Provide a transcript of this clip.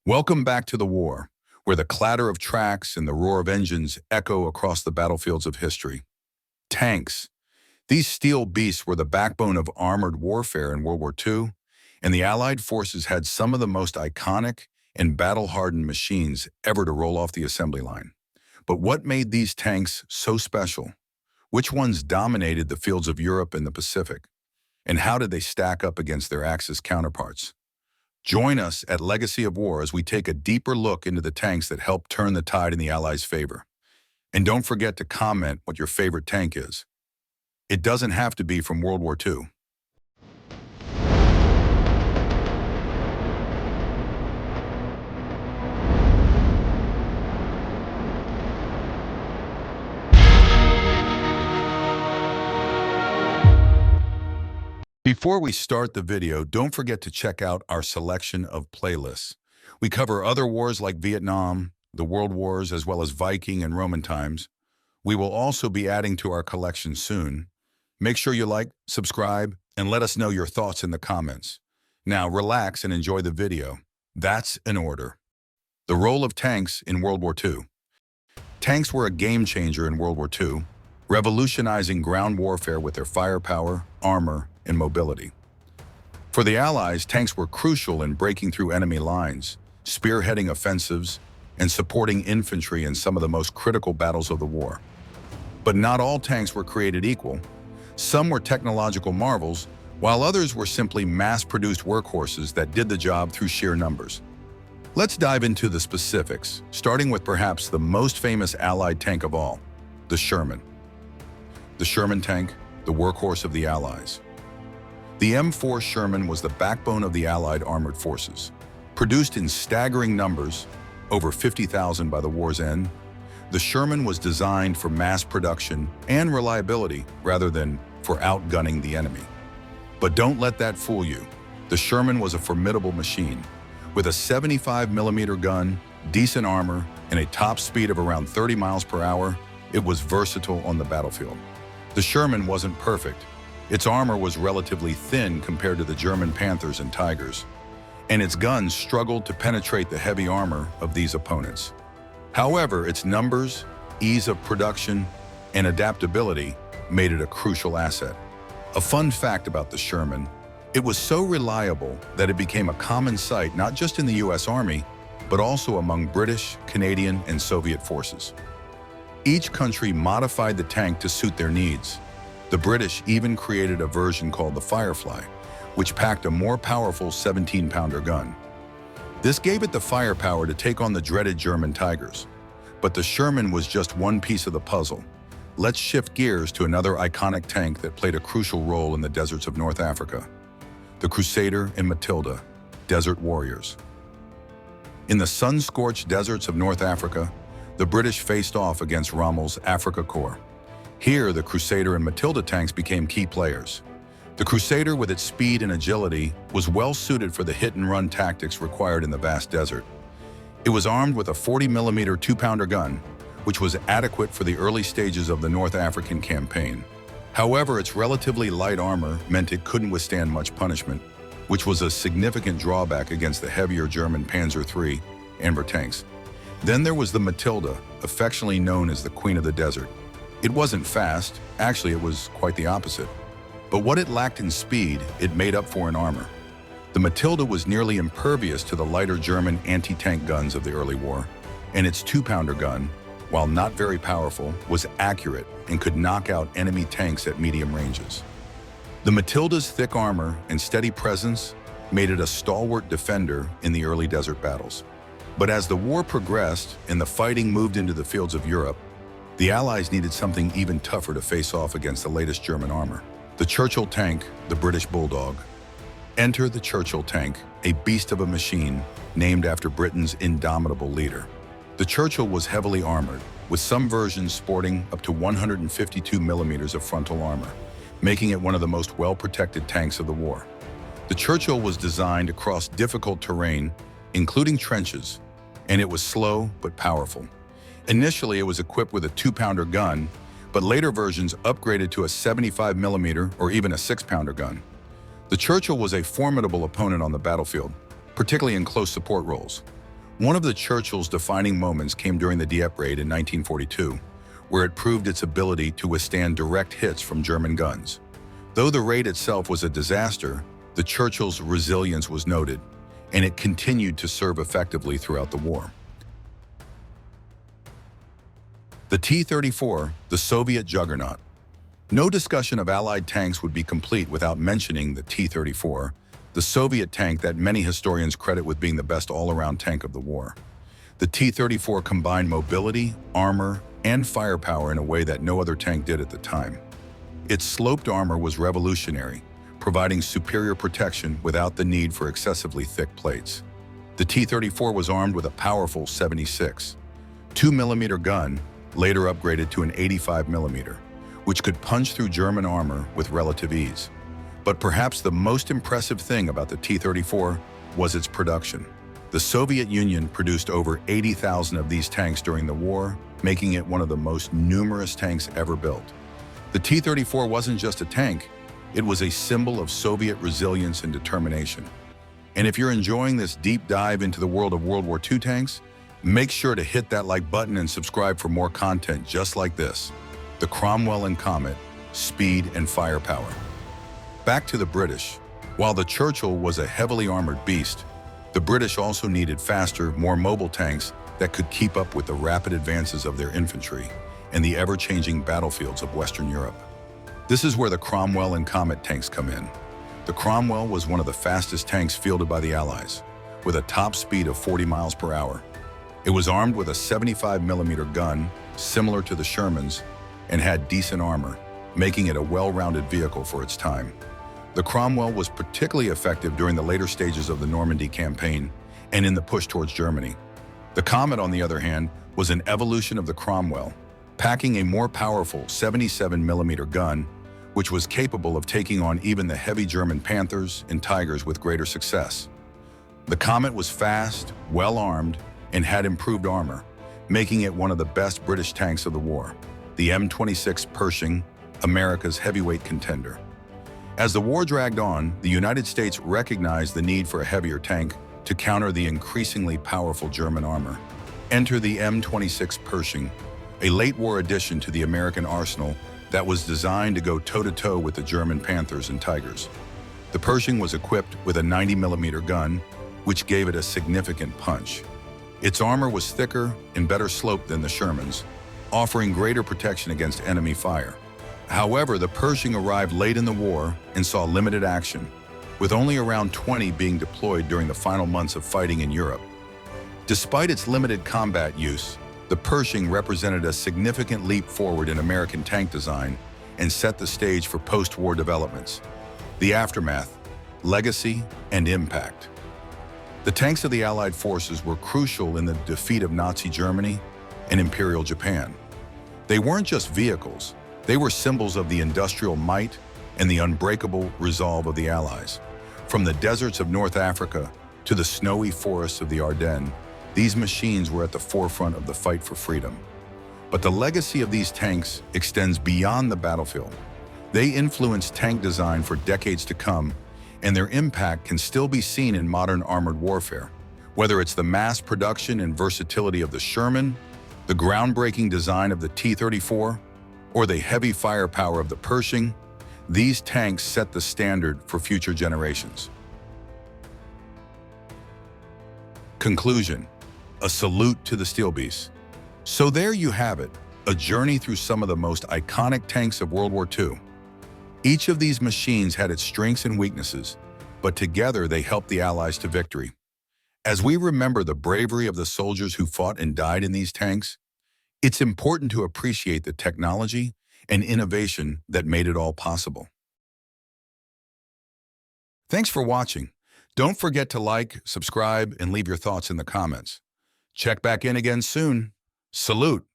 Welcome back to the war, where the clatter of tracks and the roar of engines echo across the battlefields of history. Tanks. These steel beasts were the backbone of armored warfare in World War II, and the Allied forces had some of the most iconic and battle-hardened machines ever to roll off the assembly line. But what made these tanks so special? Which ones dominated the fields of Europe and the Pacific? And how did they stack up against their Axis counterparts? Join us at Legacy of War as we take a deeper look into the tanks that helped turn the tide in the Allies' favor. And don't forget to comment what your favorite tank is. It doesn't have to be from World War II. Before we start the video, don't forget to check out our selection of playlists. We cover other wars like Vietnam, the World Wars, as well as Viking and Roman times. We will also be adding to our collection soon. Make sure you like, subscribe, and let us know your thoughts in the comments. Now relax and enjoy the video. That's in order. The role of tanks in World War II. Tanks were a game changer in World War II, revolutionizing ground warfare with their firepower, armor, and mobility. For the Allies, tanks were crucial in breaking through enemy lines, spearheading offensives, and supporting infantry in some of the most critical battles of the war. But not all tanks were created equal. Some were technological marvels, while others were simply mass-produced workhorses that did the job through sheer numbers. Let's dive into the specifics, starting with perhaps the most famous Allied tank of all, the Sherman. The Sherman tank, the workhorse of the Allies. The M4 Sherman was the backbone of the Allied armored forces. Produced in staggering numbers, over 50,000 by the war's end, the Sherman was designed for mass production and reliability rather than for outgunning the enemy. But don't let that fool you. The Sherman was a formidable machine. With a 75mm gun, decent armor, and a top speed of around 30 miles per hour, it was versatile on the battlefield. The Sherman wasn't perfect. Its armor was relatively thin compared to the German Panthers and Tigers, and its guns struggled to penetrate the heavy armor of these opponents. However, its numbers, ease of production, and adaptability made it a crucial asset. A fun fact about the Sherman, it was so reliable that it became a common sight not just in the US Army, but also among British, Canadian, and Soviet forces. Each country modified the tank to suit their needs. The British even created a version called the Firefly, which packed a more powerful 17-pounder gun. This gave it the firepower to take on the dreaded German Tigers. But the Sherman was just one piece of the puzzle. Let's shift gears to another iconic tank that played a crucial role in the deserts of North Africa. The Crusader and Matilda, desert warriors. In the sun-scorched deserts of North Africa, the British faced off against Rommel's Afrika Korps. Here, the Crusader and Matilda tanks became key players. The Crusader, with its speed and agility, was well suited for the hit-and-run tactics required in the vast desert. It was armed with a 40mm 2-pounder gun, which was adequate for the early stages of the North African campaign. However, its relatively light armor meant it couldn't withstand much punishment, which was a significant drawback against the heavier German Panzer III Amber tanks. Then there was the Matilda, affectionately known as the Queen of the Desert. It wasn't fast, actually it was quite the opposite. But what it lacked in speed, it made up for in armor. The Matilda was nearly impervious to the lighter German anti-tank guns of the early war, and its 2-pounder gun, while not very powerful, was accurate and could knock out enemy tanks at medium ranges. The Matilda's thick armor and steady presence made it a stalwart defender in the early desert battles. But as the war progressed and the fighting moved into the fields of Europe, the Allies needed something even tougher to face off against the latest German armor. The Churchill tank, the British Bulldog. Enter the Churchill tank, a beast of a machine named after Britain's indomitable leader. The Churchill was heavily armored, with some versions sporting up to 152mm of frontal armor, making it one of the most well-protected tanks of the war. The Churchill was designed to cross difficult terrain, including trenches, and it was slow but powerful. Initially, it was equipped with a 2-pounder gun, but later versions upgraded to a 75mm or even a 6-pounder gun. The Churchill was a formidable opponent on the battlefield, particularly in close support roles. One of the Churchill's defining moments came during the Dieppe raid in 1942, where it proved its ability to withstand direct hits from German guns. Though the raid itself was a disaster, the Churchill's resilience was noted, and it continued to serve effectively throughout the war. The T-34, the Soviet Juggernaut. No discussion of Allied tanks would be complete without mentioning the T-34, the Soviet tank that many historians credit with being the best all-around tank of the war. The T-34 combined mobility, armor, and firepower in a way that no other tank did at the time. Its sloped armor was revolutionary, providing superior protection without the need for excessively thick plates. The T-34 was armed with a powerful 76 2mm gun, later upgraded to an 85mm, which could punch through German armor with relative ease. But perhaps the most impressive thing about the T-34 was its production. The Soviet Union produced over 80,000 of these tanks during the war, making it one of the most numerous tanks ever built. The T-34 wasn't just a tank, it was a symbol of Soviet resilience and determination. And if you're enjoying this deep dive into the world of World War II tanks, make sure to hit that like button and subscribe for more content just like this. The Cromwell Comet, speed and firepower. Back to the British. While the Churchill was a heavily armored beast, the British also needed faster, more mobile tanks that could keep up with the rapid advances of their infantry and the ever-changing battlefields of Western Europe. This is where the Cromwell Comet tanks come in. The Cromwell was one of the fastest tanks fielded by the Allies, with a top speed of 40 miles per hour. It was armed with a 75mm gun, similar to the Sherman's, and had decent armor, making it a well-rounded vehicle for its time. The Cromwell was particularly effective during the later stages of the Normandy campaign and in the push towards Germany. The Comet, on the other hand, was an evolution of the Cromwell, packing a more powerful 77mm gun, which was capable of taking on even the heavy German Panthers and Tigers with greater success. The Comet was fast, well-armed, and had improved armor, making it one of the best British tanks of the war. The M26 Persian, America's heavyweight contender. As the war dragged on, the United States recognized the need for a heavier tank to counter the increasingly powerful German armor. Enter the M26 Persian, a late-war addition to the American arsenal that was designed to go toe-to-toe with the German Panthers and Tigers. The Pershing was equipped with a 90mm gun, which gave it a significant punch. Its armor was thicker and better sloped than the Sherman's, offering greater protection against enemy fire. However, the Pershing arrived late in the war and saw limited action, with only around 20 being deployed during the final months of fighting in Europe. Despite its limited combat use, the Pershing represented a significant leap forward in American tank design and set the stage for post-war developments. The aftermath, legacy, and impact. The tanks of the Allied forces were crucial in the defeat of Nazi Germany and Imperial Japan. They weren't just vehicles, they were symbols of the industrial might and the unbreakable resolve of the Allies. From the deserts of North Africa to the snowy forests of the Ardennes, these machines were at the forefront of the fight for freedom. But the legacy of these tanks extends beyond the battlefield. They influenced tank design for decades to come, and their impact can still be seen in modern armored warfare. Whether it's the mass production and versatility of the Sherman, the groundbreaking design of the T-34, or the heavy firepower of the Pershing, these tanks set the standard for future generations. Conclusion: a salute to the steel beasts. So there you have it, a journey through some of the most iconic tanks of World War II. Each of these machines had its strengths and weaknesses, but together they helped the Allies to victory. As we remember the bravery of the soldiers who fought and died in these tanks, it's important to appreciate the technology and innovation that made it all possible. Thanks for watching. Don't forget to like, subscribe, and leave your thoughts in the comments. Check back in again soon. Salute.